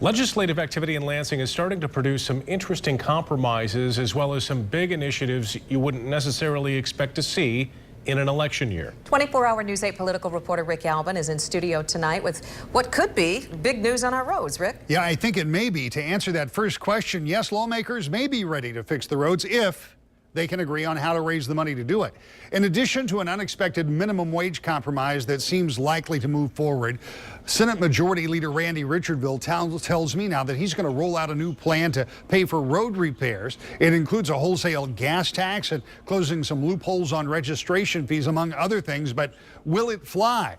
Legislative activity in Lansing is starting to produce some interesting compromises as well as some big initiatives you wouldn't necessarily expect to see in an election year. 24-hour News 8 political reporter Rick Albin is in studio tonight with what could be big news on our roads. Rick? Yeah, I think it may be. To answer that first question, yes, lawmakers may be ready to fix the roads if they can agree on how to raise the money to do it. In addition to an unexpected minimum wage compromise that seems likely to move forward, Senate Majority Leader Randy Richardville tells me now that he's going to roll out a new plan to pay for road repairs. It includes a wholesale gas tax and closing some loopholes on registration fees, among other things. But will it fly?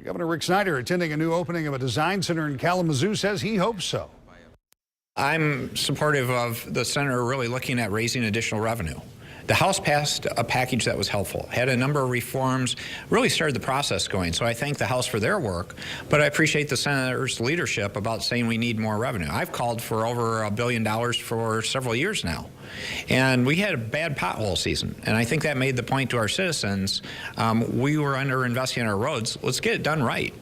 Governor Rick Snyder, attending a new opening of a design center in Kalamazoo, says he hopes so. I'm supportive of the senator really looking at raising additional revenue. The House passed a package that was helpful, had a number of reforms, really started the process going. So I thank the House for their work, but I appreciate the senator's leadership about saying we need more revenue. I've called for over $1 billion for several years now. And we had a bad pothole season. And I think that made the point to our citizens, we were underinvesting in our roads. Let's get it done right.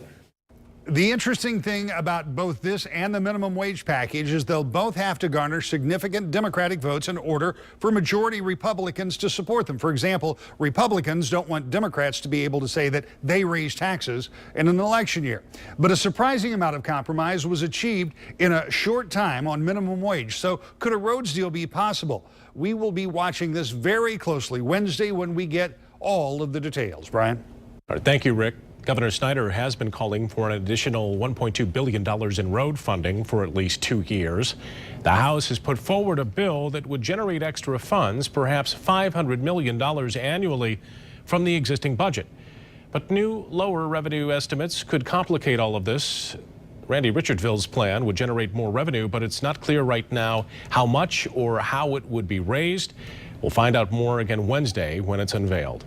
The interesting thing about both this and the minimum wage package is they'll both have to garner significant Democratic votes in order for majority Republicans to support them. For example, Republicans don't want Democrats to be able to say that they raise taxes in an election year. But a surprising amount of compromise was achieved in a short time on minimum wage. So could a roads deal be possible? We will be watching this very closely Wednesday when we get all of the details. Brian? All right, thank you, Rick. Governor Snyder has been calling for an additional $1.2 billion in road funding for at least 2 years. The House has put forward a bill that would generate extra funds, perhaps $500 million annually from the existing budget. But new lower revenue estimates could complicate all of this. Randy Richardville's plan would generate more revenue, but it's not clear right now how much or how it would be raised. We'll find out more again Wednesday when it's unveiled.